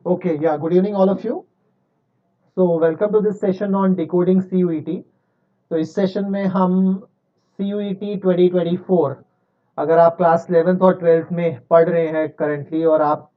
Okay, yeah, good evening, all of you. So, welcome to this session on decoding CUET. तो इस session में हम CUET 2024, अगर आप क्लास 11th और 12th में पढ़ रहे हैं करंटली और आप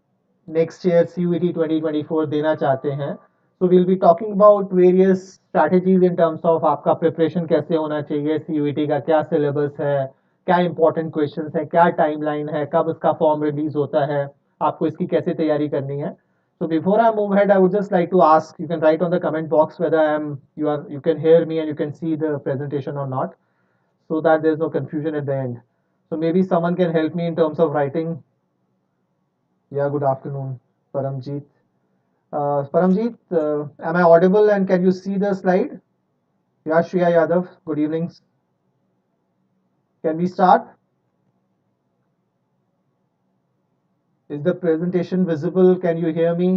नेक्स्ट ईयर CUET 2024 देना चाहते हैं, तो will be talking about various strategies in terms of आपका प्रिपरेशन कैसे होना चाहिए, CUET का क्या सिलेबस है, क्या इंपॉर्टेंट क्वेश्चंस है, क्या टाइमलाइन है, कब इसका फॉर्म रिलीज होता है, आपको इसकी कैसे तैयारी करनी है. So before I move ahead, I would just like to ask, you can write on the comment box whether you can hear me and you can see the presentation or not, so that there's no confusion at the end. So maybe someone can help me in terms of writing. Yeah, good afternoon, Paramjeet. Paramjeet, am I audible and can you see the slide? Yeah, Shriya Yadav, good evening. Can we start? Is the presentation visible? Can you hear me?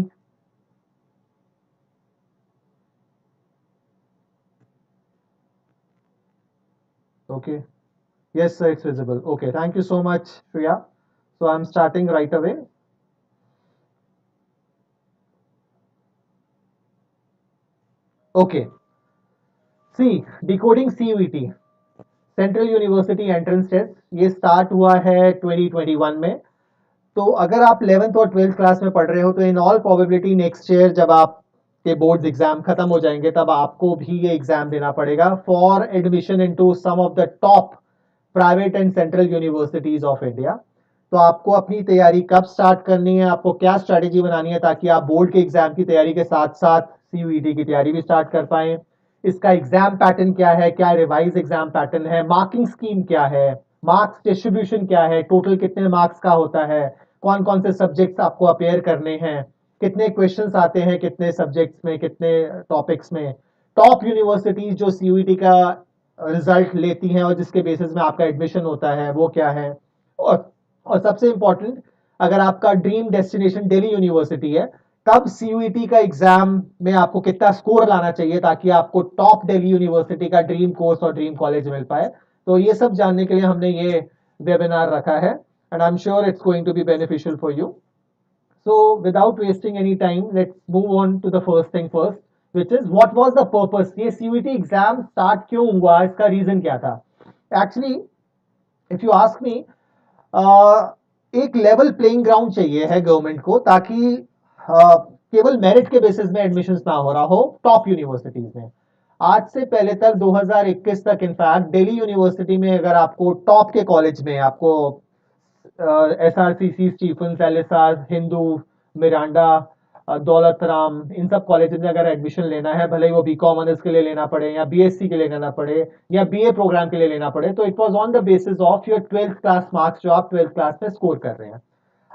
Okay. Yes, sir, it's visible. Okay, thank you so much, Shriya. So I'm starting right away. Okay. See decoding CUET central university entrance test ये start हुआ है 2021 में. तो अगर आप 11th और 12th class में पढ़ रहे हो तो in all probability next year जब आप के बोर्ड्स एग्जाम खत्म हो जाएंगे तब आपको भी ये एग्जाम देना पड़ेगा for admission into some of the top private and central universities of India. तो आपको अपनी तैयारी कब स्टार्ट करनी है, आपको क्या स्ट्रैटेजी बनानी है ताकि आप बोर्ड के एग्जाम की तैयारी के साथ साथ CUET की तैयारी भी स्टार्ट कर पाए. इसका एग्जाम पैटर्न क्या है, क्या रिवाइज एग्जाम पैटर्न है, मार्किंग स्कीम क्या है, मार्क्स डिस्ट्रीब्यूशन क्या है, टोटल कितने मार्क्स का होता है, कौन कौन से सब्जेक्ट्स आपको अपेयर करने हैं, कितने क्वेश्चंस आते हैं कितने सब्जेक्ट्स में, कितने टॉपिक्स में, टॉप यूनिवर्सिटीज जो CUET का रिजल्ट लेती हैं और जिसके बेसिस में आपका एडमिशन होता है वो क्या है. और सबसे इंपॉर्टेंट, अगर आपका ड्रीम डेस्टिनेशन दिल्ली यूनिवर्सिटी है तब CUET का एग्जाम में आपको कितना स्कोर लाना चाहिए ताकि आपको टॉप दिल्ली यूनिवर्सिटी का ड्रीम कोर्स और ड्रीम कॉलेज मिल पाए. तो ये सब जानने के लिए हमने ये वेबिनार रखा है and I am sure it's going to be beneficial for you. So without wasting any time, let's move on to the first thing first, which is what was the purpose. ये CUET exam start क्यों हुआ, इसका reason क्या था. Actually if you ask me, एक level playing ground चाहिए है government को ताकि केवल मेरिट के बेसिस में एडमिशंस ना हो रहा हो टॉप यूनिवर्सिटीज में. आज से पहले तक 2021 तक इनफैक्ट दिल्ली यूनिवर्सिटी में अगर आपको टॉप के कॉलेज में आपको SRCC, Stephen, LSR, Hindu, Miranda, Daulat Ram, इन सब कॉलेज में अगर एडमिशन लेना है, भले ही वो BCom ऑनर्स के लिए लेना पड़े या BSc के लिए लेना पड़े या BA प्रोग्राम के लिए लेना पड़े, तो it was on the basis of your 12th class marks जो आप 12th क्लास में स्कोर कर रहे हैं.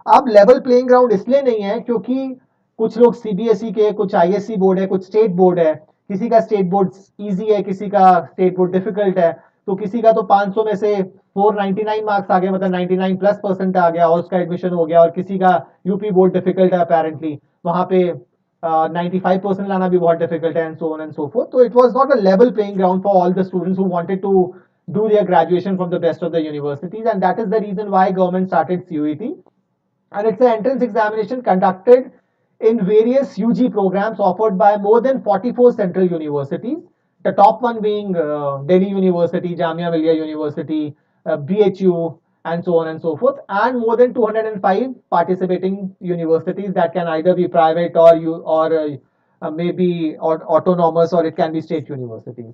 अब लेवल प्लेइंग ग्राउंड इसलिए नहीं है क्योंकि कुछ लोग CBSE के, कुछ ISC बोर्ड है, कुछ स्टेट बोर्ड है, किसी का स्टेट बोर्ड इजी है, किसी का स्टेट बोर्ड डिफिकल्ट है. तो किसी का तो 500 में से 499 मार्क्स आ गए, मतलब 99+% आ गया और उसका एडमिशन हो गया, और किसी का यूपी बोर्ड डिफिकल्ट है अपेरेंटली, वहां पे 95% लाना भी बहुत डिफिकल्ट है, and so on and so forth. तो it was not a level playing ground for all the students who wanted to do their graduation from the best of the universities, and that is the reason why government started CUET. And it's an entrance examination conducted in various UG programs offered by more than 44 central universities. The top one being Delhi University, Jamia Millia University, BHU, and so on and so forth, and more than 205 participating universities that can either be private or maybe autonomous, or it can be state universities.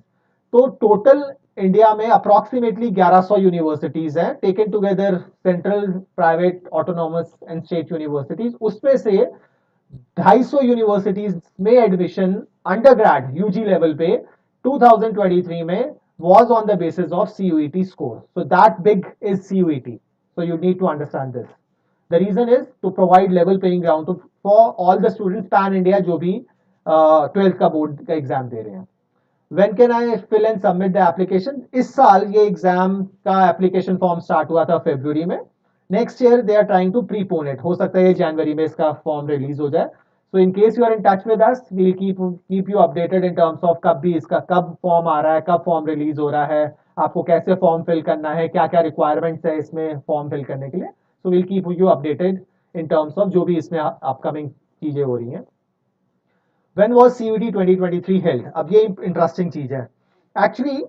तो total India में approximately 1100 universities हैं, taken together central, private, autonomous and state universities. उसमें से 250 universities में admission undergrad UG level पे 2023 में was on the basis of CUET score. So that big is CUET. So you need to understand this. The reason is to provide level playing ground for all the students pan India जो भी 12th का board का exam दे रहे हैं. When can I fill and submit the application? इस साल ये exam का एप्लीकेशन फॉर्म स्टार्ट हुआ था फरवरी में. Next year they are trying to prepone it. हो सकता है जनवरी में इसका फॉर्म रिलीज हो जाए. So in case you are in touch with us, we keep you updated in terms of कब भी इसका कब फॉर्म आ रहा है, कब फॉर्म रिलीज हो रहा है, आपको कैसे फॉर्म फिल करना है, क्या क्या रिक्वायरमेंट्स है इसमें फॉर्म फिल करने के लिए. So we'll keep you updated in terms of जो भी इसमें अपकमिंग चीजें हो रही हैं। When was CUET 2023 held? अब ये इंटरेस्टिंग चीज है एक्चुअली।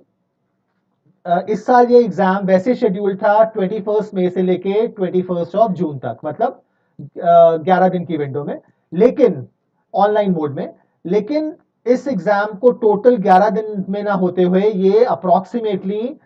इस साल ये एग्जाम वैसे शेड्यूल था 21 मई से लेके 21 जून तक, मतलब 11 दिन की विंडो में, लेकिन ऑनलाइन मोड में। लेकिन इस एग्जाम को टोटल 11 दिन में ना होते हुए ये अप्रोक्सीमेटली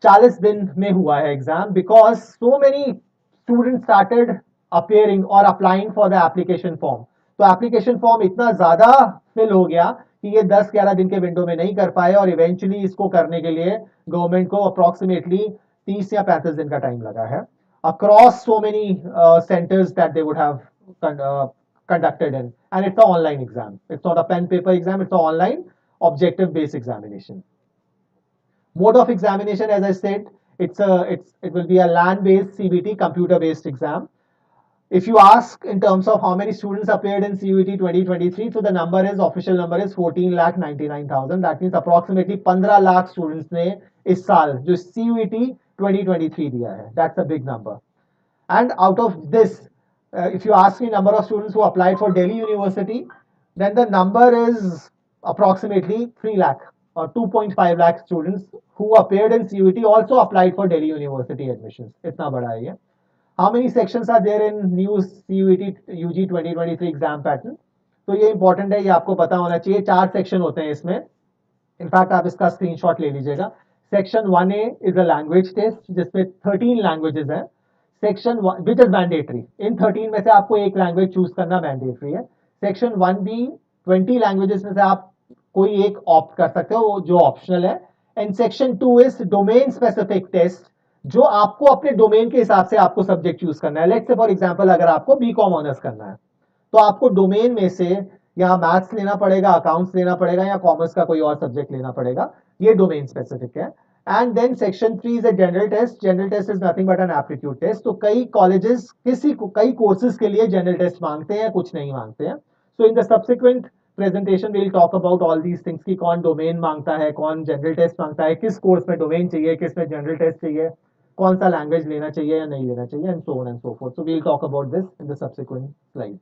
40 दिन में हुआ है exam, because so many student started appearing और applying for the application form. तो एप्लीकेशन फॉर्म इतना ज्यादा फिल हो गया कि ये 10-11 दिन के विंडो में नहीं कर पाए, और इवेंचुअली इसको करने के लिए गवर्नमेंट को अप्रोक्सीमेटली 30 या 35 दिन का टाइम लगा है across so many centres that they would have conducted in, and it's an online exam. It's not a pen paper exam, it's an online objective based examination. Mode of examination, as I said, it will be a LAN based CBT, computer based exam. If you ask in terms of how many students appeared in CUET 2023, so the official number is 14,99,000. That means approximately 15 lakh students ने इस साल जो CUET 2023 दिया है. That's a big number. And out of this, if you ask me number of students who applied for Delhi University, then the number is approximately 3 lakh or 2.5 lakh students who appeared in CUET also applied for Delhi University admissions. इतना बड़ा है ये. How many sections are there in new CUET UG 2023 exam pattern? तो ये important है, ये आपको पता होना चाहिए. 4 सेक्शन होते हैं इसमें. इनफैक्ट आप इसका स्क्रीनशॉट ले लीजिएगा. Section 1A is a language test जिसमें 13 लैंग्वेजेस हैं. Section which is mandatory. इन 13 में से आपको एक लैंग्वेज चूज करना मैंडेटरी है. सेक्शन 1B 20 लैंग्वेजेस में से आप कोई एक ऑप्ट कर सकते हो जो ऑप्शनल है. And section 2 is domain specific test जो आपको अपने डोमेन के हिसाब से आपको सब्जेक्ट चूज करना है. लेट्स से फॉर एग्जांपल अगर आपको बीकॉम ऑनर्स करना है तो आपको डोमेन में से या मैथ्स लेना पड़ेगा, अकाउंट्स लेना पड़ेगा, या कॉमर्स का कोई और सब्जेक्ट लेना पड़ेगा. ये डोमेन स्पेसिफिक है. And then section 3 is a general test. General test is nothing but an aptitude test. तो कई कॉलेजेस कई कोर्सेज के लिए जनरल टेस्ट मांगते हैं, कुछ नहीं मांगते हैं. So in the subsequent presentation we will talk about all these things कि कौन डोमेन मांगता है, कौन जनरल टेस्ट मांगता है, किस कोर्स में डोमेन चाहिए, किस में जनरल टेस्ट चाहिए, कौन सा लैंग्वेज लेना चाहिए या नहीं लेना चाहिए, and so on and so forth. So we will talk about this in the subsequent slides.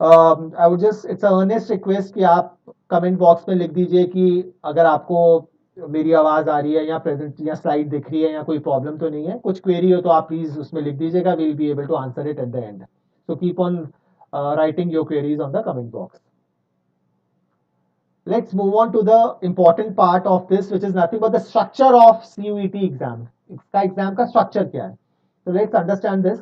I would just its earnest request कि आप कमेंट बॉक्स में लिख दीजिए कि अगर आपको मेरी आवाज आ रही है या प्रेजेंट या स्लाइड दिख रही है या कोई प्रॉब्लम तो नहीं है. कुछ क्वेरी हो तो आप प्लीज उसमें लिख दीजिएगा. We will be able to answer it at the end. So keep on writing your queries on the comment box. Let's move on to the important part of this, which is nothing but the structure of CUET exam. इसका exam का structure क्या है? So let's understand this.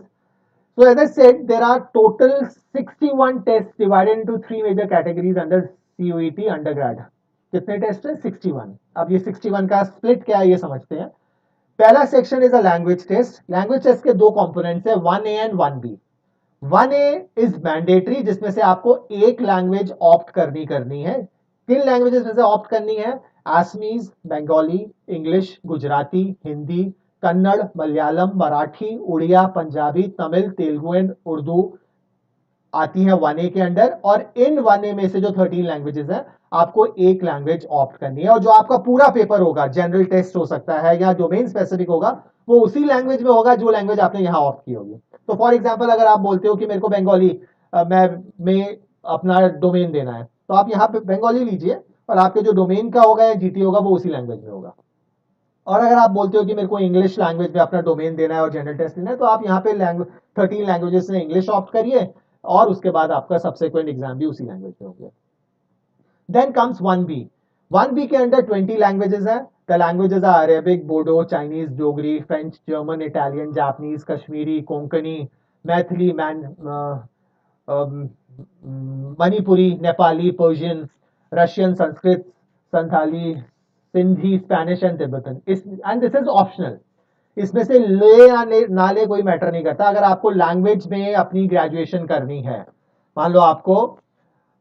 So as I said, there are total 61 tests divided into 3 major categories under CUET undergrad. कितने test है? 61. अब ये 61 का split क्या है ये समझते हैं. पहला section is a language test. Language test के दो कंपोनेंट्स है, 1A and 1B. 1A is mandatory जिसमें से आपको एक लैंग्वेज ऑप्ट करनी है. किन लैंग्वेजेस में से ऑप्ट करनी है? आसमीज, बंगाली, इंग्लिश, गुजराती, हिंदी, कन्नड़, मलयालम, मराठी, उड़िया, पंजाबी, तमिल, तेलुगु एंड उर्दू आती है 1A के अंडर. और इन 1A में से जो 13 लैंग्वेजेस हैं आपको एक लैंग्वेज ऑप्ट करनी है. और जो आपका पूरा पेपर होगा, जनरल टेस्ट हो सकता है या डोमेन स्पेसिफिक होगा, वो उसी लैंग्वेज में होगा जो लैंग्वेज आपने यहां ऑप्ट की होगी. तो फॉर एग्जाम्पल अगर आप बोलते हो कि मेरे को बंगाली में अपना डोमेन देना है तो आप यहाँ पे बंगाली लीजिए और आपके जो डोमेन का होगा या जीटी होगा वो उसी लैंग्वेज में होगा. और अगर आप बोलते हो कि मेरे को इंग्लिश लैंग्वेज में अपना डोमेन देना है और जनरल टेस्ट देना है तो आप यहाँ पे 13 लैंग्वेजेस में इंग्लिश ऑप्ट करिए और उसके बाद आपका सब्सिक्वेंट एग्जाम भी उसी लैंग्वेज में होगा. Then comes 1B. 1B के अंदर 20 लैंग्वेजेस हैं. The languages are Arabic, Bodo, Chinese, Dogri, French, German, Italian, Japanese, Kashmiri, Konkani, Maithili, Manipuri, Nepali, Persian, Russian, Sanskrit, Santali, Sindhi, Spanish and Tibetan. And this is optional. इसमें से ले या ना ले कोई मैटर नहीं करता. अगर आपको लैंग्वेज में अपनी ग्रेजुएशन करनी है, मान लो आपको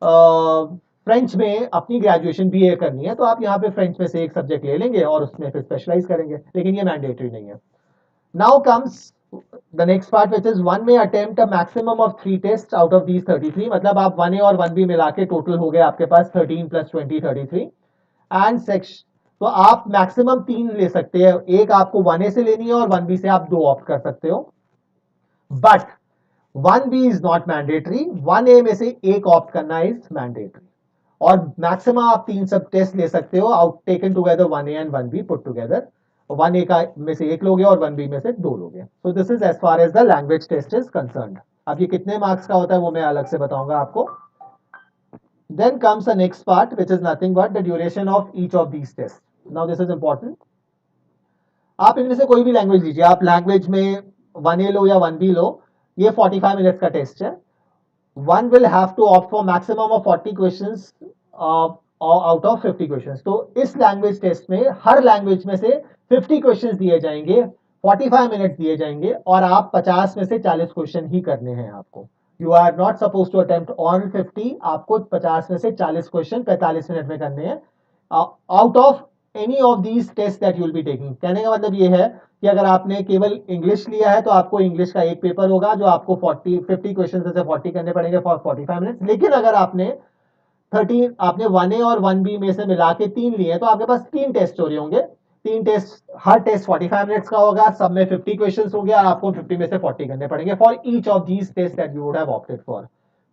फ्रेंच में अपनी ग्रेजुएशन बीए करनी है तो आप यहाँ पे फ्रेंच में से एक सब्जेक्ट ले लेंगे और उसमें फिर स्पेशलाइज करेंगे, लेकिन ये मैंडेटरी नहीं है. Now comes the next part, which is one may attempt a maximum of 3 tests out of these 33. मतलब आप 1A और 1B मिला के टोटल हो गए आपके पास 13 plus 20 33. एंड सेक्शन तो आप मैक्सिमम 3 ले सकते हैं. एक आपको 1A से लेनी है और 1B से आप 2 ऑप्ट कर सकते हो. But 1B is not mandatory, 1A में से एक ऑप्ट करना इज मैंडेटरी। और मैक्सिमम आप 3 सब टेस्ट ले सकते हो out taken together 1A and 1B put together. 1A का में से एक लोगे और 1B में से दो लोगे। So this is as far as the language test is concern. अब ये कितने मार्क्स का होता है वो मैं अलग से बताऊंगा आपको। Then comes the next part, which is nothing but the duration of each of these tests. Now this is important. आप इनमें से कोई भी लैंग्वेज लीजिए, आप लैंग्वेज में 1A लो या 1B लो, ये 45 मिनट्स का टेस्ट है। One will have to opt for maximum of 40 questions out of 50 questions. तो इस लैंग्वेज टेस्ट में हर लैंग्वेज में से 50 क्वेश्चंस दिए जाएंगे, 45 मिनट दिए जाएंगे और आप 50 में से 40 क्वेश्चन ही करने हैं आपको। You are not suppose to attempt all 50, आपको 50 में से 40 क्वेश्चन 45 मिनट में करने हैं out of any of these test that you will be taking. कहने का मतलब ये है कि अगर आपने केवल इंग्लिश लिया है तो आपको इंग्लिश का एक पेपर होगा जो आपको 50 क्वेश्चन में से 40 करने पड़ेंगे फॉर 45 मिनट्स। लेकिन अगर आपने 1A और 1B में से मिला के 3 लिए तो आपके पास 3 टेस्ट हो रहे होंगे। 3 टेस्ट, हर टेस्ट 45 मिनट्स का होगा, सब में 50 क्वेश्चंस हो गया और आपको 50 में से 40 करने पड़ेंगे for each of these test that you would have opted for.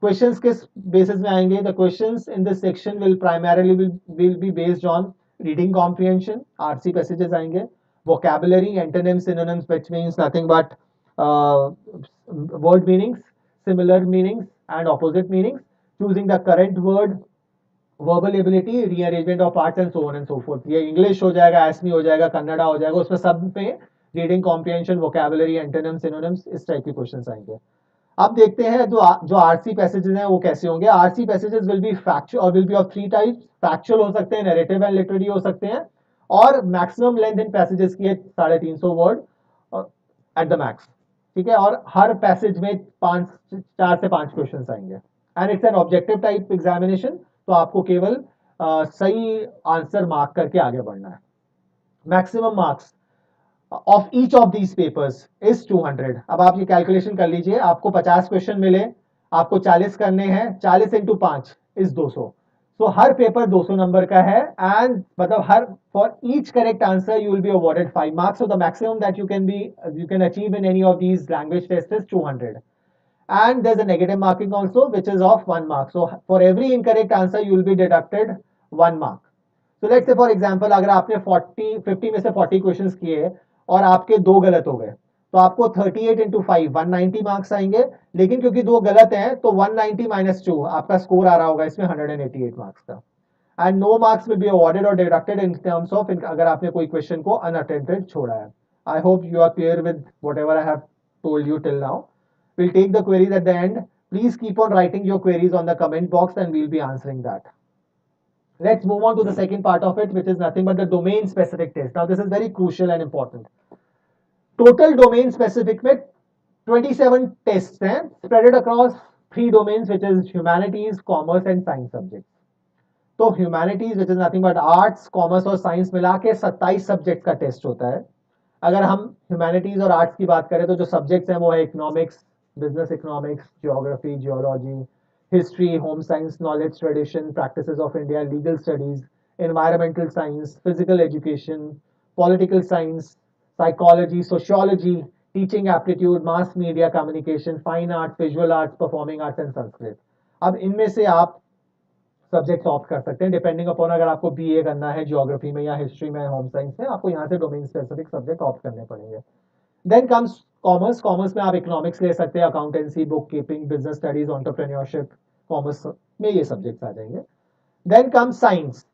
Questions किस बेसिस में आएंगे? The questions in this section will primarily will be based on reading comprehension, RC passages आएंगे, vocabulary, antonyms, synonyms, which means nothing but word meanings, similar meanings and opposite meanings, choosing the correct word, verbal ability, rearrangement of parts and so on and so forth। ये English हो जाएगा, एसमी हो जाएगा, कन्नड़ा हो जाएगा, उसमें सब में reading comprehension, vocabulary, antonyms, synonyms, इस टाइप के क्वेश्चंस आएंगे। अब देखते हैं जो आरसी पैसेजेस हैं वो कैसे होंगे। RC passages will be factual और will be of 3 types. Factual हो सकते हैं, नैरेटिव एंड लिटरेरी हो सकते हैं, और मैक्सिमम लेंथ इन पैसेजेस की है 350 वर्ड एट द मैक्स। ठीक है, और हर पैसेज में 4 से 5 क्वेश्चन आएंगे and it's an objective type examination. तो आपको केवल सही आंसर मार्क करके आगे बढ़ना है। Maximum marks of each of these papers is 200। अब आप ये कैलकुलेशन कर लीजिए, आपको 50 क्वेश्चन मिले, आपको 40 करने हैं, 40 इंटू 5 इज 200। सो हर पेपर 200 नंबर का है एंड मतलब हर for each correct answer you will be awarded 5 marks. So the maximum that you can achieve in any of these language test is 200 and there's a negative marking also which is of 1 mark. So for every incorrect answer you will be deducted 1 mark. So let's say for example अगर आपने 50 में से 40 questions किए और आपके 2 गलत हो गए तो आपको 38 इंटू 5 190 मार्क्स आएंगे। लेकिन क्योंकि 2 गलत हैं तो 190 माइनस 2 आपका स्कोर आ रहा होगा इसमें 188 मार्क्स का। And no marks will be awarded और डिडक्टेड इन टर्म्स ऑफ अगर आपने कोई क्वेश्चन को अनअटेम्प्टेड छोड़ा है। I hope you are clear with whatever I have told you till now. We'll take the queries at the end. Please keep on writing your queries on the comment box and we'll be answering that. Let's move on to the second part of it, which is nothing but the domain specific test. Now this is very crucial and important. Total domain specific में 27 tests हैं spread across 3 domains, which is humanities, commerce and science subjects. तो humanities which is nothing but arts, commerce और science मिला के 27 subject का test होता है। अगर हम ह्यूमैनिटीज और आर्ट्स की बात करें तो जो सब्जेक्ट्स हैं वो है economics, business economics, geography, geology, history, home science, knowledge, tradition, practices of India, legal studies, environmental science, physical education, political science, psychology, sociology, teaching aptitude, mass media communication, fine arts, visual arts, performing arts and Sanskrit. अब इनमें से आप subject opt कर सकते हैं depending upon अगर आपको BA करना है ज्योग्राफी में या हिस्ट्री में, होम साइंस में, आपको यहाँ से डोमेन स्पेसिफिक सब्जेक्ट ऑप्ट करने पड़ेंगे। Then comes commerce. कॉमर्स में आप इकोनॉमिक्स ले सकते हैं, accountancy, book keeping, business studies, entrepreneurship, commerce में ये सब्जेक्ट्स आ जाएंगे। Then comes science.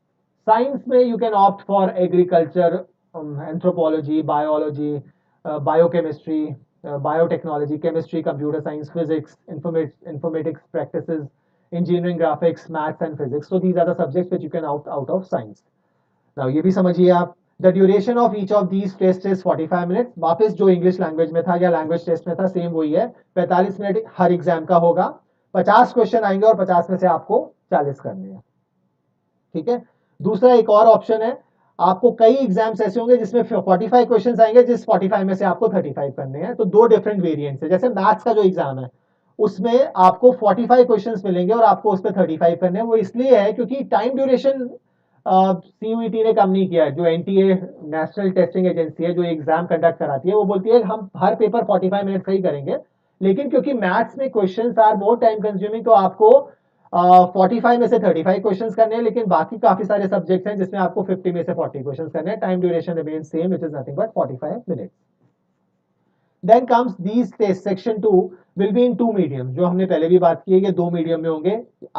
साइंस में you can opt for agriculture, anthropology, biology, biochemistry, biotechnology, chemistry, computer science, physics, informatics practices, engineering, graphics, maths and physics. So these are the subjects which you can opt out of science. Now ये भी समझिए आप, the duration of each of these tests is 45 minutes. वापस जो English language में था या language test में था सेम वही है, 45 मिनट हर एग्जाम का होगा। 50 क्वेश्चन आएंगे और 50 में से आपको 40 करने हैं। ठीक है, दूसरा एक और ऑप्शन है, आपको कई एग्जाम्स ऐसे होंगे जिसमें 45 क्वेश्चंस आएंगे, जिस 45 में से आपको 35 करने हैं। तो दो डिफरेंट वेरिएंट्स है। जैसे मैथ्स का जो एग्जाम है उसमें आपको 45 क्वेश्चंस मिलेंगे और आपको उस पर 35 करने हैं। वो इसलिए है क्योंकि टाइम ड्यूरेशन सीयूईटी ने कम नहीं किया है। जो एनटीए नेशनल टेस्टिंग एजेंसी है जो एग्जाम कंडक्ट कराती है वो बोलती है हम हर पेपर 45 मिनट का ही करेंगे, लेकिन क्योंकि मैथ्स में questions are more time consuming, तो आपको 45 में से 35 क्वेश्चंस करने हैं, लेकिन बाकी काफी सारे सब्जेक्ट्स हैं जिसमें आपको 50 में से 40 क्वेश्चंस करने हैं. Time duration remains same, which is nothing but 45 minutes. Then comes these tests. Section 2 will be in two mediums. जो हमने पहले भी बात की है, ये दो मीडियम में होंगे,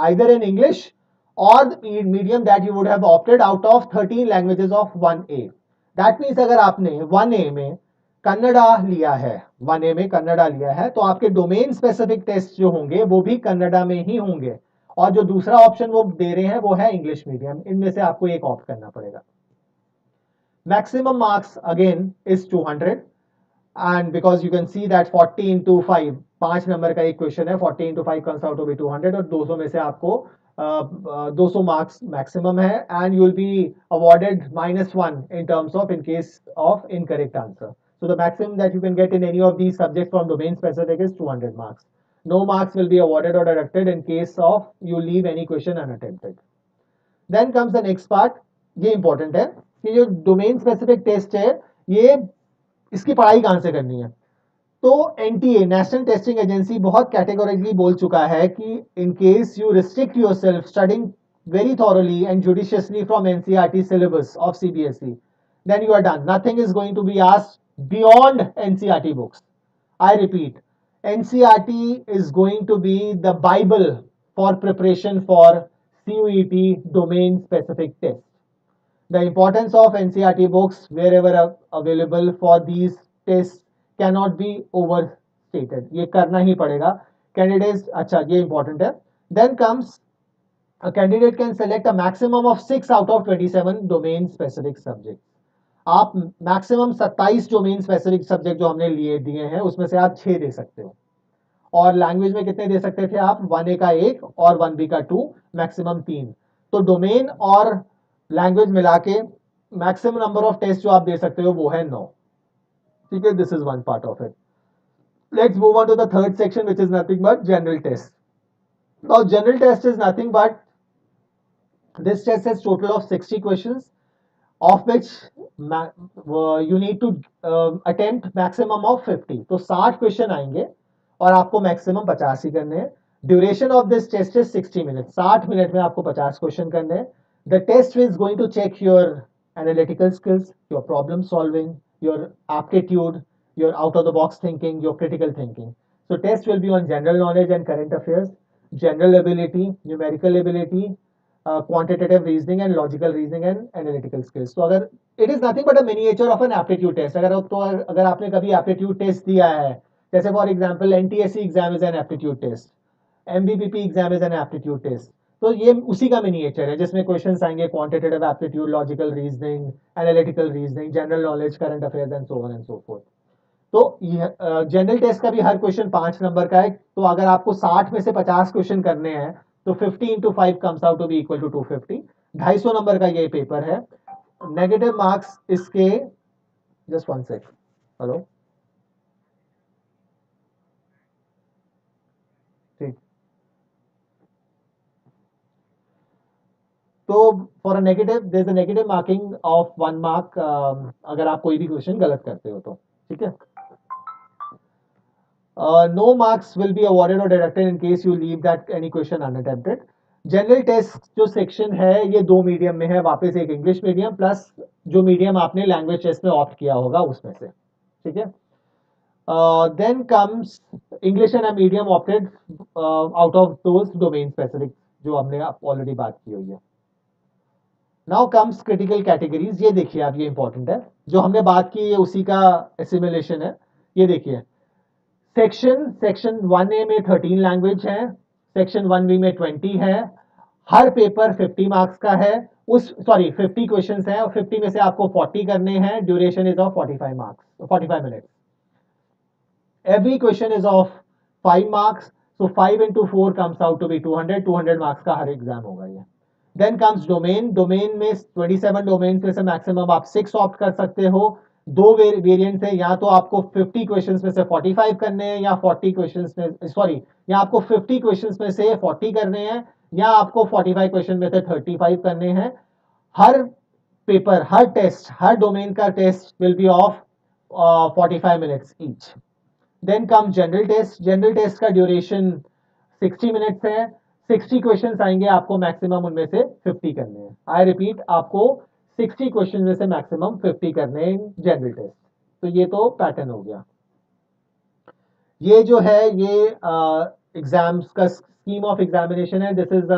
either in English or the medium that you would have opted out of 13 languages of 1A. That means अगर आपने 1A में कन्नड़ा लिया है, 1A में कन्नड़ा लिया है, तो आपके डोमेन स्पेसिफिक टेस्ट जो होंगे वो भी कन्नड़ा में ही होंगे, और जो दूसरा ऑप्शन वो दे रहे हैं वो है इंग्लिश मीडियम. इनमें से आपको एक ऑप्ट करना पड़ेगा. Maximum marks again is 200. And because you can see that 40 into 5, 5 number का एक क्वेश्चन है, 40 into 5 comes out to be 200, और 200 में से आपको 200 मार्क्स मैक्सिमम है, and you will be awarded -1 in terms of in case of incorrect answer. So the maximum that you can get in any of these subjects from domain specific is 200 marks. No marks will be awarded or deducted in case of you leave any question unattempted. Then comes the next part. ये important है कि जो domain specific test है, ये इसकी पढ़ाई कहां से करनी है. तो एनटीए, नेशनल टेस्टिंग एजेंसी, बहुत कैटेगोरिकली बोल चुका है कि इन case you restrict yourself studying very thoroughly and judiciously from NCERT syllabus of CBSE, then you are done. Nothing is going to be asked beyond NCERT books. I repeat, NCERT is going to be the Bible for preparation for CUET domain specific tests. The importance of NCERT books wherever available for these tests cannot be overstated. ये करना ही पड़ेगा. Candidates, अच्छा ये important है. Then comes a candidate can select a maximum of 6 out of 27 domain specific subjects. आप maximum 27 domain specific subject जो हमने लिए दिए हैं उसमें से आप 6 दे सकते हो. और लैंग्वेज में कितने दे सकते थे आप? 1A का 1 और 1B का 2, मैक्सिमम 3. तो डोमेन और लैंग्वेज मिला के मैक्सिमम नंबर ऑफ टेस्ट जो आप दे सकते हो वो है 9. ठीक है, this is one part of it. Let's move on to the third section, which is nothing but general test. Now general test is nothing but this test has total of 60 questions, of which you need to attempt maximum of 50. तो 60 question आएंगे और आपको maximum 50 ही करने हैं. Duration of this test is 60 minute. 60 minute में आपको 50 question करने हैं. The test is going to check your analytical skills, your problem solving, your aptitude, your out of the box thinking, your critical thinking. So test will be on general knowledge and current affairs, general ability, numerical ability, quantitative reasoning and logical reasoning and analytical skills. तो अगर it is nothing but a miniature of an aptitude test. अगर आपने कभी aptitude test दिया है, जैसे for example NTSC exam is an aptitude test, MBBP exam is an aptitude test, तो ये उसी का miniature है जिसमें क्वेश्चंस आएंगे quantitative aptitude, logical reasoning, analytical reasoning, general knowledge, current affairs and so on and so forth. तो general test का भी हर क्वेश्चन 5 नंबर का है. तो अगर आपको 60 में से 50 क्वेश्चन करने हैं तो 50 into 5 comes out to be equal to 250. 250 नंबर का ये पेपर है. नेगेटिव मार्क्स इसके, जस्ट वन सेक, हेलो, ठीक. तो for a negative there is a negative marking of 1 mark अगर आप कोई भी क्वेश्चन गलत करते हो तो. ठीक है. No marks will be awarded or deducted in case you leave that any question unattempted. General test जो सेक्शन है ये दो मीडियम में है, वापस एक इंग्लिश मीडियम प्लस जो मीडियम आपने लैंग्वेज टेस्ट में ऑप्ट किया होगा उसमें से. ठीक है. Then comes English and a medium opted out of those domain specific जो हमने ऑलरेडी बात की हुई है. Now comes critical categories. ये देखिए आप, ये इंपॉर्टेंट है. जो हमने बात की है उसी का एसिमुलेशन है. ये देखिए, सेक्शन 1A में 13 लैंग्वेज है, सेक्शन 1B में 20 है. हर पेपर 50 मार्क्स का है. 50 क्वेश्चंस हैं और 50 में से आपको 40 करने हैं. Duration is of 45 marks, 45 minutes. Every question is of 5 marks. So 5 into 4 comes out to be 200 marks का हर एग्जाम होगा ये. Then comes domain. डोमेन में 27 डोमेन में से मैक्सिमम आप 6 ऑप्ट कर सकते हो. दो वेरिएंट्स है, या तो आपको 50 क्वेश्चंस में से 45 करने हैं या 40 क्वेश्चंस में, सॉरी, या आपको 50 क्वेश्चंस में से 40 करने हैं या आपको 45 क्वेश्चन में से 35 करने हैं. हर पेपर, हर टेस्ट, हर डोमेन का test will be of 45 minutes each. Then come general test. General test का ड्यूरेशन 60 मिनट्स है। 60 क्वेश्चंस आएंगे, आपको मैक्सिमम उनमें से 50 करने हैं। आई रिपीट, आपको 60 क्वेश्चन में से मैक्सिमम 50 करने हैं जनरल टेस्ट। तो ये तो पैटर्न हो गया। ये जो है ये एग्जाम्स का स्कीम ऑफ एग्जामिनेशन है। This is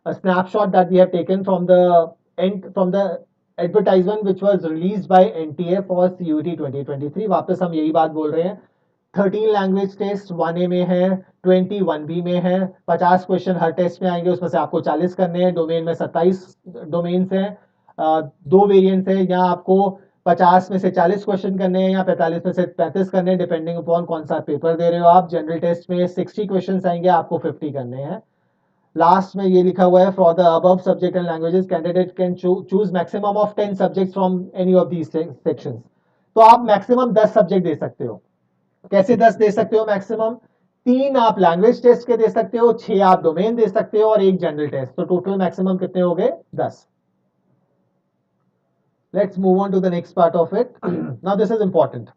a snapshot that we have taken from the advertisement which was released by NTA for CUET 2023। वापस हम यही बात बोल रहे हैं। 13 लैंग्वेज टेस्ट 1A में है, 20 1B में है। 50 क्वेश्चन हर टेस्ट में आएंगे, उसमें से आपको 40 करने हैं। डोमेन में 27 डोमेन्स हैं। दो वेरिएंट्स हैं, यहाँ आपको 50 में से 40 क्वेश्चन करने हैं या 45 में से 35 करने हैं, डिपेंडिंग अपॉन कौन सा पेपर दे रहे हो आप। जनरल टेस्ट में 60 क्वेश्चन आएंगे, आपको 50 करने हैं। लास्ट में ये लिखा हुआ है, for the above subject and languages candidate can choose maximum of 10 subject from any of these sections. तो आप मैक्सिमम 10 सब्जेक्ट दे सकते हो। कैसे 10 दे सकते हो मैक्सिमम? 3 आप लैंग्वेज टेस्ट के दे सकते हो, 6 आप डोमेन दे सकते हो और 1 जनरल टेस्ट। तो टोटल मैक्सिमम कितने हो गए? 10। Let's move on to the next part of it. Now this is important.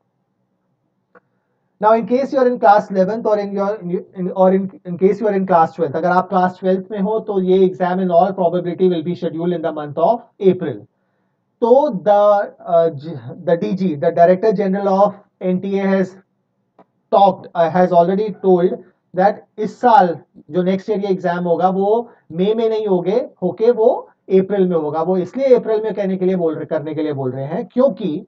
Now in case you are in class 11th or in case you are in class 12th, अगर आप class 12th में हो तो ये exam in all probability will be scheduled in the month of April. तो the DG, the Director General of NTA has already told that इस साल जो नेक्स्ट ईयर ये एग्जाम होगा वो मई में नहीं होके वो अप्रैल में होगा। वो इसलिए अप्रैल में करने के लिए बोल रहे हैं क्योंकि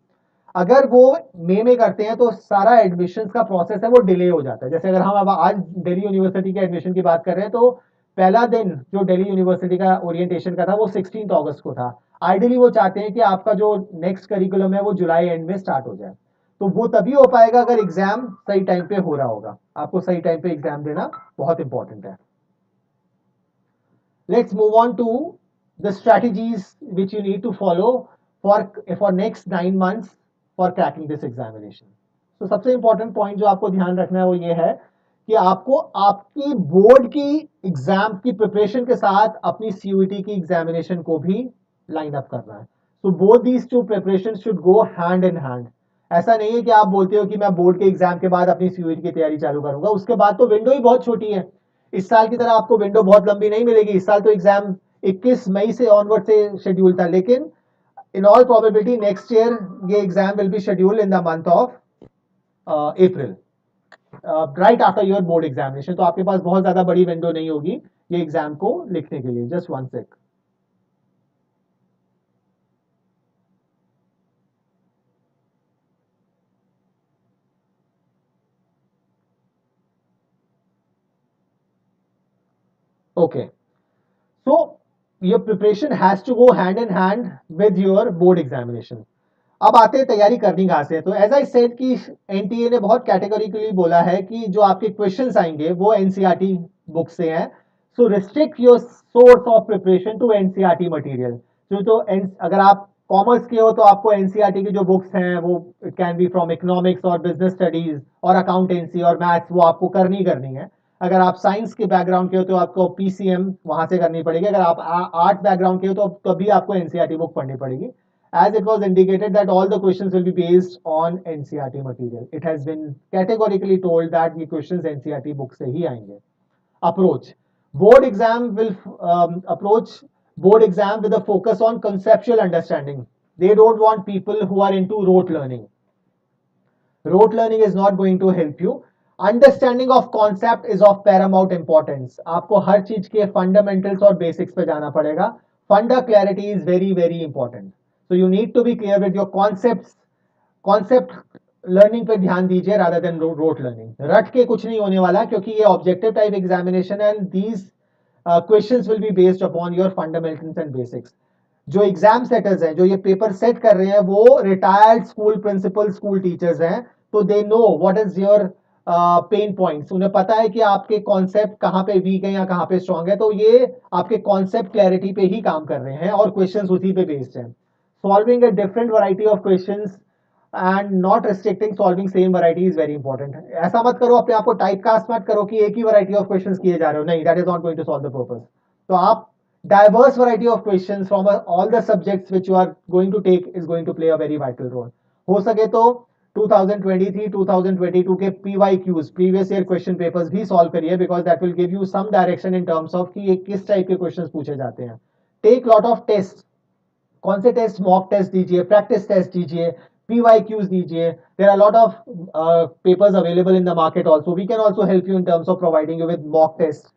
अगर वो मई में करते हैं तो सारा एडमिशन का प्रोसेस है वो डिले हो जाता है। जैसे अगर हम अब आज दिल्ली यूनिवर्सिटी के एडमिशन की बात कर रहे हैं तो पहला दिन जो दिल्ली यूनिवर्सिटी का ओरिएंटेशन का था वो 16 अगस्त को था। आइडियली वो चाहते हैं कि आपका जो नेक्स्ट करिकुलम है वो जुलाई एंड में स्टार्ट हो जाए। तो वो तभी हो पाएगा अगर एग्जाम सही टाइम पे हो रहा होगा। आपको सही टाइम पे एग्जाम देना बहुत इंपॉर्टेंट है। Let's move on to the strategies which you need to follow for next 9 months for cracking this examination. तो सबसे इंपॉर्टेंट पॉइंट जो आपको ध्यान रखना है वो ये है कि आपको आपकी बोर्ड की एग्जाम की प्रिपरेशन के साथ अपनी सीयूईटी की एग्जामिनेशन को भी लाइन अप करना है। So both these two preparation should go hand in hand. ऐसा नहीं है कि आप बोलते हो कि मैं बोर्ड के एग्जाम के बाद अपनी सीयूईटी की तैयारी चालू करूंगा, उसके बाद तो विंडो ही बहुत छोटी है। इस साल की तरह आपको विंडो बहुत लंबी नहीं मिलेगी। इस साल तो एग्जाम 21 मई से ऑनवर्ड से शेड्यूल था, लेकिन in all probability next year ये exam will be scheduled in the month of April, right after your board examination। तो आपके पास बहुत ज्यादा बड़ी विंडो नहीं होगी ये एग्जाम को लिखने के लिए। Just one sec. Okay, so your preparation has to go hand in hand with your board examination। अब आते हैं तैयारी करनी कहां से। तो एज आई सेड कि एनटीए ने बहुत कैटेगोरिकली बोला है कि जो आपके क्वेश्चंस आएंगे वो एनसीईआरटी बुक से हैं। So restrict your source of preparation to NCERT material. तो अगर आप कॉमर्स के हो तो आपको एनसीईआरटी की जो बुक्स हैं वो it can be from economics और बिजनेस स्टडीज और अकाउंटेंसी और मैथ्स, वो आपको करनी है। अगर आप साइंस के बैकग्राउंड के हो तो आपको पीसीएम वहां से करनी पड़ेगी। अगर आप आर्ट बैकग्राउंड के हो तो तभी आपको एनसीईआरटी बुक पढ़नी पड़ेगी। As it was indicated that all the questions will be based on NCERT material. It has been categorically told that ये questions NCERT book से ही आएंगे। Approach. Board exam will approach board exam with a focus on conceptual understanding. They don't want people who are into rote learning. Rote learning is not going to help you. Understanding of concept is of paramount importance. आपको हर चीज के fundamentals और basics पे जाना पड़ेगा। Funda clarity is very very important. So you need to be clear with your concepts। Concept learning पे ध्यान दीजिए rather than रोट लर्निंग। रट के कुछ नहीं होने वाला क्योंकि ये ऑब्जेक्टिव टाइप एग्जामिनेशन है and these questions will be based upon your fundamentals and basics. जो एग्जाम सेटर्स हैं, जो ये पेपर सेट कर रहे हैं, वो retired school principal school teachers हैं। तो they know what is your pain points. उन्हें पता है कि आपके कॉन्सेप्ट कहाँ पे वीक है या कहाँ पे स्ट्रांग है। तो ये आपके कॉन्सेप्ट क्लैरिटी पे ही काम कर रहे हैं और क्वेश्चंस उसी पे बेस्ड हैं। Solving a different variety of questions and not restricting solving same variety is very important। ऐसा मत करो, अपने आप को टाइप कास्ट मत करो कि एक ही variety of questions किए जा रहे हो। नहीं, that is not going to solve the purpose। तो आप diverse variety of questions from all the subjects which you are going to take is going to play a very vital role। हो सके तो 2023 2022 के PYQs previous year question papers भी solve करिए, because that will give you some direction in terms of कि ये किस type के क्वेश्चंस पूछे जाते हैं. Take lot of test. कौन से टेस्ट? मॉक टेस्ट दीजिए, प्रैक्टिस टेस्ट दीजिए, PYQs दीजिए. There are lot of papers available in the market also. We can also help you in terms of providing you with mock tests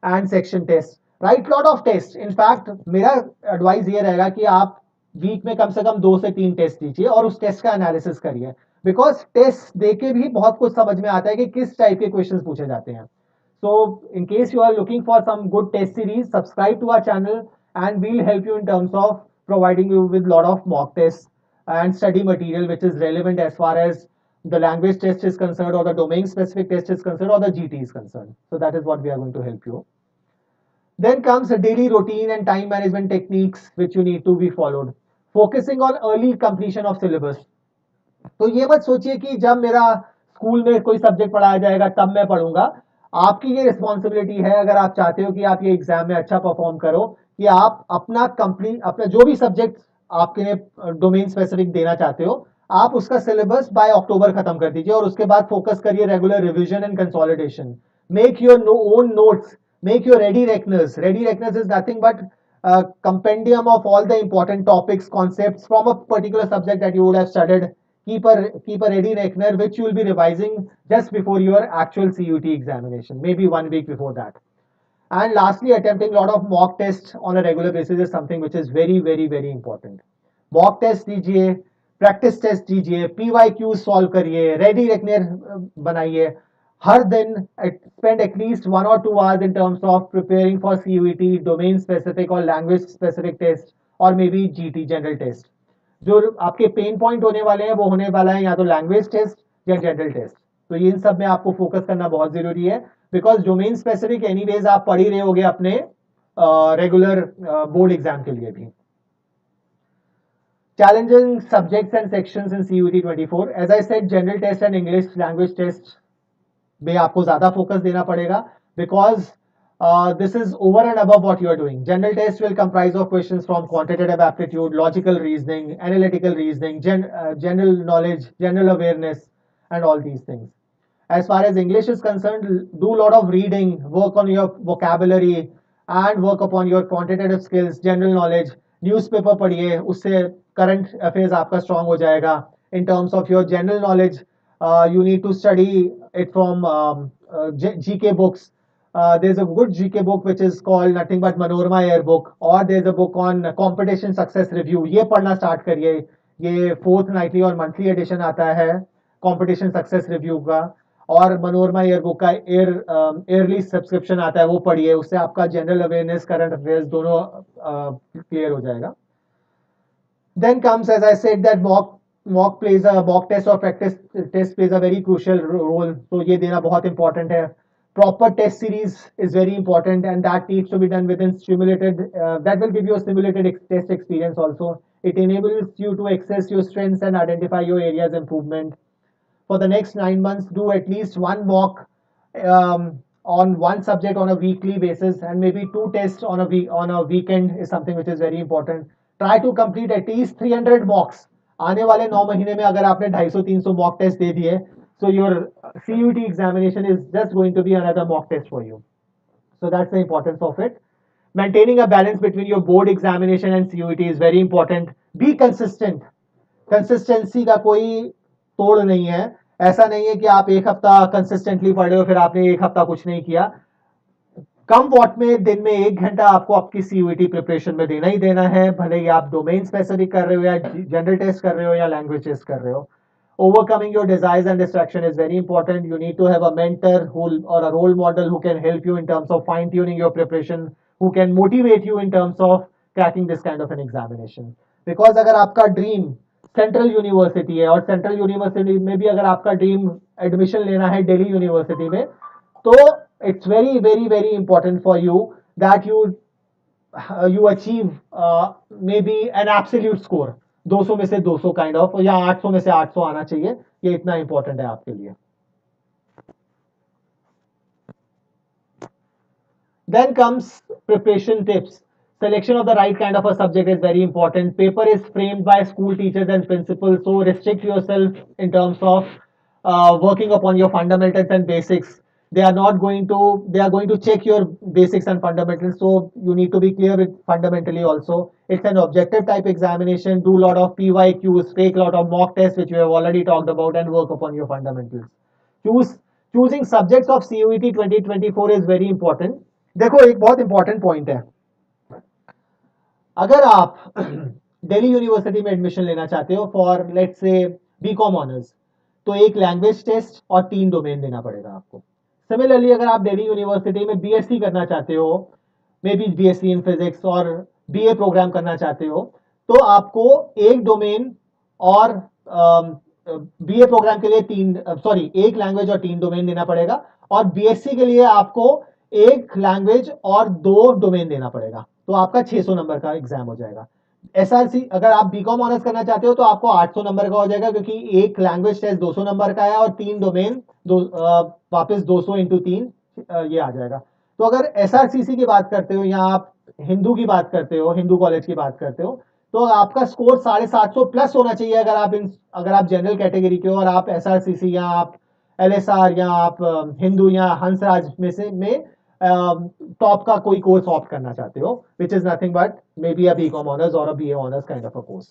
and section tests. Write lot of tests. In fact, मेरा advice ये रहेगा कि आप week में कम से कम 2 से 3 test दीजिए और उस टेस्ट का एनालिसिस करिए, बिकॉज टेस्ट देके भी बहुत कुछ समझ में आता है कि किस टाइप के क्वेश्चंस पूछे जाते हैं. So, in case you are looking for some good test series, subscribe to our channel and we'll help you in terms of providing you with lot of mock tests and study material which is relevant as far as the language test is concerned, or the domain specific test is concerned, or the GT is concerned. So that is what we are going to help you. Then comes a daily routine and time management techniques which you need to be followed. Focusing on early completion of syllabus. तो ये मत सोचिए कि जब मेरा school में कोई subject पढ़ाया जाएगा तब मैं पढ़ूंगा. आपकी ये रिस्पॉन्सिबिलिटी है, अगर आप चाहते हो कि आप ये एग्जाम में अच्छा परफॉर्म करो, कि आप अपना जो भी सब्जेक्ट आपके डोमेन स्पेसिफिक देना चाहते हो, आप उसका सिलेबस बाय अक्टूबर खत्म कर दीजिए और उसके बाद फोकस करिए regular revision and consolidation. Make your own notes, make your ready reckoners. Ready reckoners is nothing but a compendium of all the important topics, concepts from a particular subject that you would have studied. Keep a ready reckoner which you will be revising just before your actual CUT examination, maybe 1 week before that. And lastly, attempting a lot of mock tests on a regular basis is something which is very, very, very important. Mock test दीजिए, practice test दीजिए, PYQ solve करिए, ready reckoner बनाइए. हर दिन spend at least 1 or 2 hours in terms of preparing for CUET, domain specific or language specific test, और maybe GT general test. जो आपके pain point होने वाले हैं वो होने वाला है या तो लैंग्वेज टेस्ट या जनरल टेस्ट. तो इन सब में आपको फोकस करना बहुत जरूरी है, बिकॉज डोमेन स्पेसिफिक एनीवेज आप पढ़ ही रहे होगे अपने रेगुलर बोर्ड एग्जाम के लिए भी. Challenging subjects and sections in CUET 24. As I said, general test and English language test में आपको ज्यादा फोकस देना पड़ेगा, because this is over and above what you are doing. General test will comprise of questions from quantitative aptitude, logical reasoning, analytical reasoning, general knowledge, general awareness, and all these things. As far as English is concerned, do a lot of reading, work on your vocabulary, and work upon your quantitative skills, general knowledge. Newspaper पढ़िए, उससे current affairs आपका strong हो जाएगा. In terms of your general knowledge, you need to study it from GK books. There's a good GK book which is called nothing but Manorama Air book, or there's a book on competition success review. ये पढ़ना start करिए. ये 4th Knightley और monthly addition आता है competition success review का, और Manorama year book का ईयरली सब्सक्रिप्शन आता है, वो पढ़िए. उससे आपका जनरल अवेयरनेस, करंट अफेयर्स दोनों क्लियर हो जाएगा. Then comes, as I said, that mock test or practice test plays a very crucial role. So ये देना बहुत important है. Proper test series is very important, and that needs to be done within simulated. That will give you a simulated test experience also. It enables you to access your strengths and identify your areas improvement. For the next 9 months, do at least one mock on one subject on a weekly basis, and maybe 2 tests on a weekend is something which is very important. Try to complete at least 300 mocks. आने वाले 9 महीने में अगर आपने 250-300 mock test दे दिए, so your CUT examination is just going to be another mock test for you. So that's the importance of it. Maintaining a balance between your board examination and CUT is very important. Be consistent. Consistency का कोई तोड़ नहीं है. ऐसा नहीं है कि आप एक हफ्ता कंसिस्टेंटली पढ़ रहे हो फिर आपने एक हफ्ता कुछ नहीं किया. कम वॉट में दिन में 1 घंटा आपको आपकी CUET प्रिपरेशन में देना ही देना है, भले ही आप डोमेन स्पेसिफिक कर रहे हो या जनरल टेस्ट कर रहे हो या लैंग्वेज टेस्ट कर रहे हो. Overcoming your desires and distraction is very important. You need to have a mentor or a role model who can help you in terms of fine tuning your preparation, who can motivate you in terms of cracking this kind of an examination. Because अगर आपका dream central university है और central university में भी अगर आपका dream admission लेना है दिल्ली यूनिवर्सिटी में, तो it's very, very, very important for you that you achieve maybe an absolute score. 200 में से 200 काइंड ऑफ, या 800 में से 800 आना चाहिए. ये इतना इंपॉर्टेंट है आपके लिए. Then comes preparation tips. Selection of the right kind of a subject is very important. Paper is framed by school teachers and principals, so restrict yourself in terms of working upon your fundamentals and basics. They are going to check your basics and fundamentals, so you need to be clear with fundamentally also. It's an objective type examination. Do a lot of PYQs, take a lot of mock tests, which we have already talked about, and work upon your fundamentals. Choose choosing subjects of CUET 2024 is very important. देखो एक बहुत important point है. अगर आप दिल्ली यूनिवर्सिटी में admission लेना चाहते हो for let's say BCom honours, तो एक लैंग्वेज टेस्ट और 3 डोमेन देना पड़ेगा आपको. सिमिलरली अगर आप दिल्ली यूनिवर्सिटी में बीएससी करना चाहते हो, may be BSc in physics और बीए प्रोग्राम करना चाहते हो, तो आपको एक डोमेन और बीए प्रोग्राम के लिए एक लैंग्वेज और 3 डोमेन देना पड़ेगा. और बीएससी के लिए आपको एक लैंग्वेज और 2 डोमेन देना पड़ेगा. तो आपका 600 नंबर का एग्जाम हो जाएगा. एसआरसी अगर आप बीकॉम ऑनर्स करना चाहते हो तो आपको 800 नंबर का हो जाएगा, क्योंकि एक लैंग्वेज टेस्ट 200 नंबर का है और 3 डोमेन वापस 200 इंटू 3 ये आ जाएगा. तो अगर एसआरसीसी की बात करते हो या आप हिंदू की बात करते हो, हिंदू कॉलेज की बात करते हो, तो आपका स्कोर 750 प्लस होना चाहिए अगर आप जनरल कैटेगरी के हो और आप एसआरसीसी या आप एलएसआर या आप हिंदू या हंसराज में टॉप का कोई कोर्स ऑप्ट करना चाहते हो, which is nothing but may be a BCom honours और a BA honours kind of a course.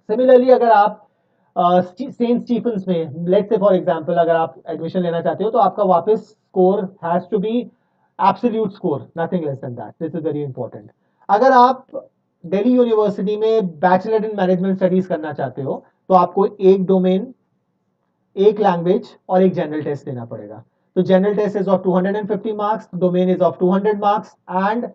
Similarly अगर आप सेंट स्टीफेंस में लेट्स से फॉर एग्जांपल अगर आप एडमिशन लेना चाहते हो, तो आपका वापस score has to be absolute score, nothing less than that. This is very important. अगर आप दिल्ली यूनिवर्सिटी में बैचलर इन मैनेजमेंट स्टडीज करना चाहते हो, तो आपको एक डोमेन, एक लैंग्वेज और एक जनरल टेस्ट देना पड़ेगा. तो general test is of 250 marks, domain is of 200 marks and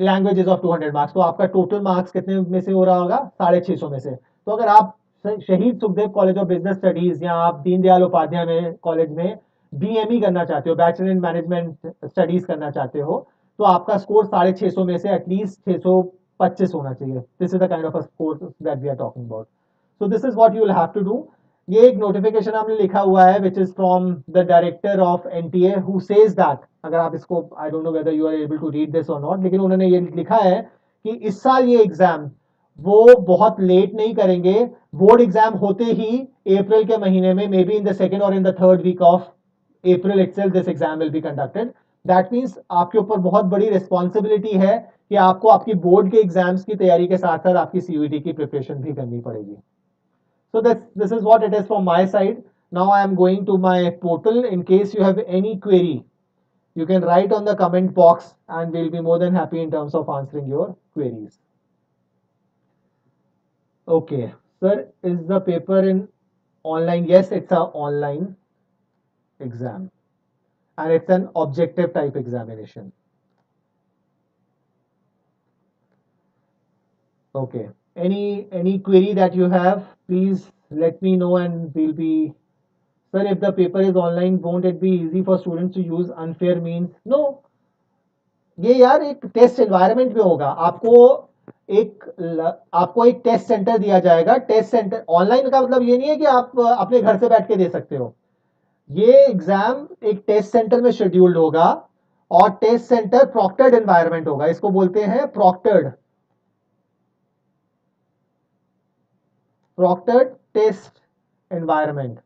language is of 200 marks. तो आपका टोटल मार्क्स कितने में से हो रहा होगा? 650 में से. तो अगर आप शहीद Sukhdev college of business studies या आप दीनदयाल उपाध्याय में कॉलेज में बीएमई करना चाहते हो, बैचलर इन मैनेजमेंट स्टडीज करना चाहते हो, तो आपका स्कोर 650 में से एटलीस्ट 625 होना चाहिए. This is the kind of a score that we are talking about. So this is what you will have to do. ये एक नोटिफिकेशन हमने लिखा हुआ है which is from the director of NTA who says that, अगर आप इसको I don't know whether you are able to read this और नॉट, लेकिन उन्होंने ये लिखा है कि इस साल ये एग्जाम वो बहुत लेट नहीं करेंगे. बोर्ड एग्जाम होते ही अप्रैल के महीने में, may be in the second और in the third week of April itself this exam will be conducted. That means आपके ऊपर बहुत बड़ी रिस्पॉन्सिबिलिटी है कि आपको आपकी बोर्ड के एग्जाम्स की तैयारी के साथ साथ आपकी सीयूईटी की प्रिपरेशन भी करनी पड़ेगी. So this is what it is from my side. Now I am going to my portal. In case you have any query, you can write on the comment box and we'll be more than happy in terms of answering your queries. Okay, sir, is the paper in online? Yes, it's an online exam and it's an objective type examination. Okay, any query that you have, please let me know and we'll be. Sir, if the paper is online, won't it be easy for students to use unfair means? No. ये यार एक test environment में होगा. आपको एक test centre दिया जाएगा. Test centre online का मतलब ये नहीं है कि आप अपने घर से बैठ के दे सकते हो. ये एग्जाम एक टेस्ट सेंटर में शेड्यूल्ड होगा और टेस्ट सेंटर प्रॉक्टर्ड एनवायरनमेंट होगा. इसको बोलते हैं प्रॉक्टर्ड टेस्ट एनवायरनमेंट.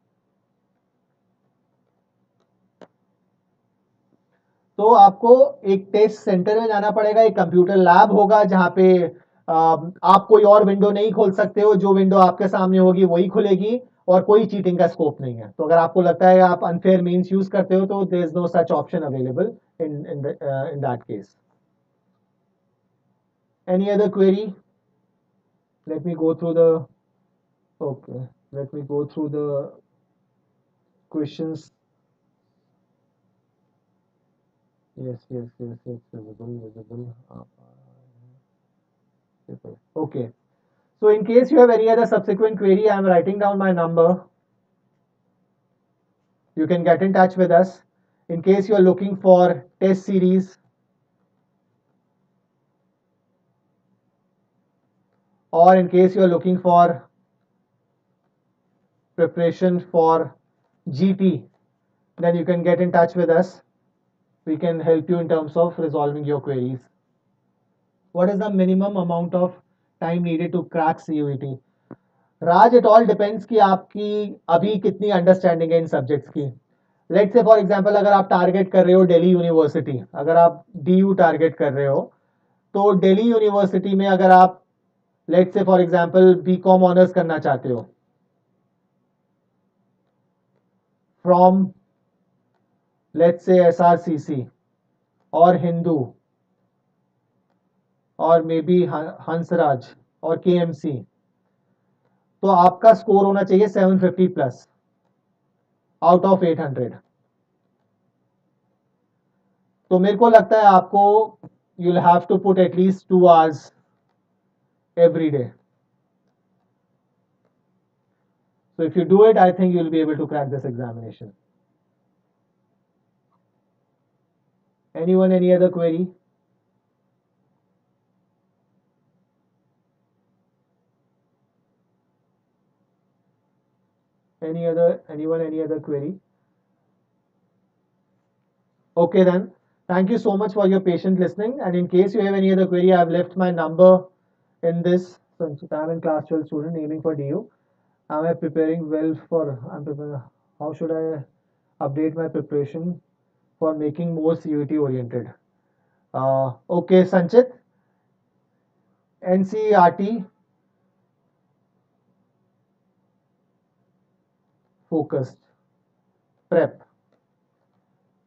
तो आपको एक टेस्ट सेंटर में जाना पड़ेगा. एक कंप्यूटर लैब होगा जहां पे आप कोई और विंडो नहीं खोल सकते हो. जो विंडो आपके सामने होगी वही खुलेगी और कोई चीटिंग का स्कोप नहीं है. तो अगर आपको लगता है आप अनफेयर मींस यूज करते हो, तो there is no such option available in that case. Any other query? Let me go through the okay let me go through the questions. Yes, visible. Okay, so in case you have any other subsequent query, I am writing down my number. You can get in touch with us. In case you are looking for test series or in case you are looking for preparation for GT, then you can get in touch with us. We can help you in terms of resolving your queries. What is the minimum amount of time needed to crack CUET? Raj, it all depends कि आपकी अभी कितनी understanding है इन subjects की. Let's say for example अगर आप target कर रहे हो दिल्ली यूनिवर्सिटी, अगर आप DU टारगेट कर रहे हो, तो दिल्ली यूनिवर्सिटी में अगर आप let's say for example BCom honours करना चाहते हो फ्रॉम लेट्स से SRCC और हिंदू और मे बी हंसराज और KMC, तो आपका स्कोर होना चाहिए 750 प्लस आउट ऑफ 800. तो मेरे को लगता है आपको you will have to put at least 2 hours every day. So if you do it, I think you will be able to crack this examination. Anyone, any other query? Anyone, any other query? Okay then. Thank you so much for your patient listening. And in case you have any other query, I have left my number in this. So I'm in class 12 student aiming for DU. Am I preparing well for? I'm preparing. How should I update my preparation for making more CUT oriented? Okay, Sanchit. NCERT focused prep.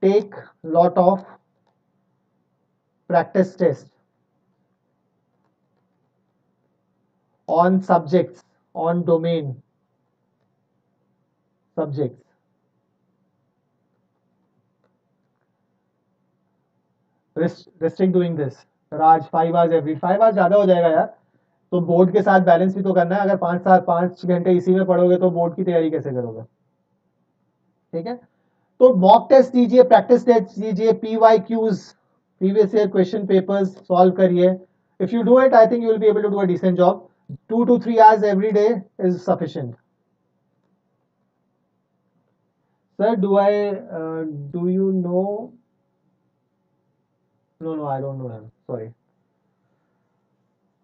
Take lot of practice tests on subjects, on domain subjects. Restrict doing this. Raj, 5 hours every 5 hours ज़्यादा हो जाएगा यार. तो board के साथ balance भी तो करना है. अगर 5 घंटे इसी में पढ़ोगे तो बोर्ड की तैयारी कैसे करोगे? ठीक है. तो मॉक टेस्ट दीजिए, प्रैक्टिस टेस्ट दीजिए, PYQs previous year question papers solve करिए. If you do it, I think you will be able to do a decent job. 2 to 3 hours every day is sufficient. Sir, do you know? No, I don't know him. Sorry.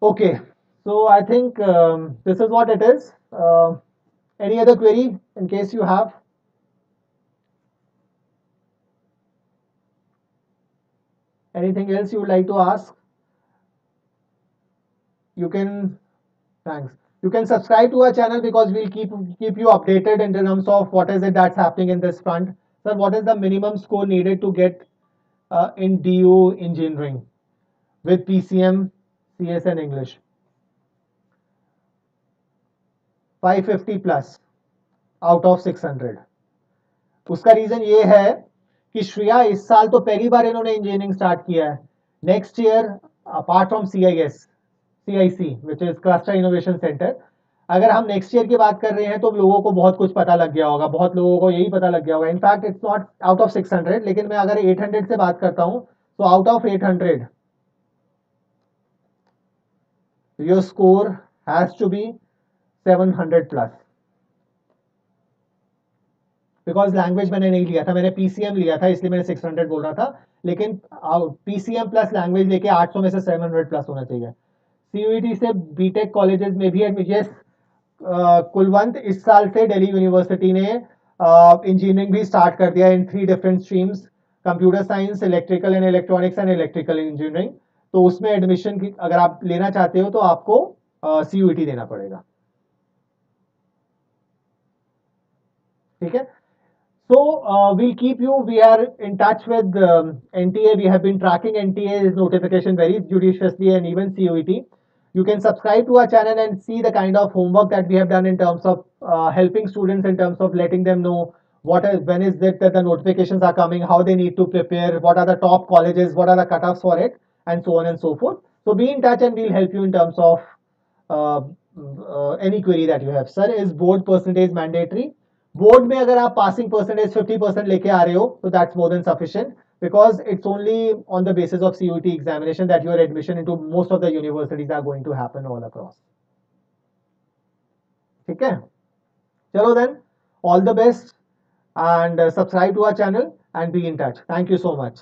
Okay, so I think this is what it is. Any other query in case you have? Anything else you would like to ask? You can, thanks. You can subscribe to our channel because we'll keep you updated in terms of what is it that's happening in this front. Sir, what is the minimum score needed to get in DU engineering with PCM, CS and English? 550 plus out of 600. उसका reason ये है कि श्रेया इस साल तो पहली बार इन्होंने engineering start किया है. Next year apart from CIC which is cluster innovation centre, अगर हम नेक्स्ट ईयर की बात कर रहे हैं तो लोगों को बहुत कुछ पता लग गया होगा, बहुत लोगों को यही पता लग गया होगा. In fact it's not out of 600, लेकिन मैं अगर 800 से बात करता हूं तो out of 800 your score has to be 700 plus. Because language मैंने नहीं लिया था, मैंने PCM लिया था, इसलिए मैंने 600 बोल रहा था. लेकिन PCM प्लस लैंग्वेज लेके 800 में से 700 प्लस होना चाहिए. CUET से बीटेक कॉलेजेस में भी एडमिशन. कुलवंत, इस साल से दिल्ली यूनिवर्सिटी ने इंजीनियरिंग भी स्टार्ट कर दिया इन 3 different streams, computer science, electrical and electronics and electrical engineering. तो उसमें एडमिशन की अगर आप लेना चाहते हो तो आपको CUET देना पड़ेगा. ठीक है. So we'll keep you. We are in touch with NTA. We have been tracking NTA's notification very judiciously and even CUET. You can subscribe to our channel and see the kind of homework that we have done in terms of helping students, in terms of letting them know when is it that the notifications are coming, how they need to prepare, what are the top colleges, what are the cutoffs for it, and so on and so forth. So be in touch and we'll help you in terms of any query that you have. Sir, is board percentage mandatory? Board में अगर आप passing percentage 50% लेके आ रहे हो तो that's more than sufficient, because it's only on the basis of CUET examination that your admission into most of the universities are going to happen all across. ठीक है, चलो then, all the best and subscribe to our channel and be in touch. Thank you so much.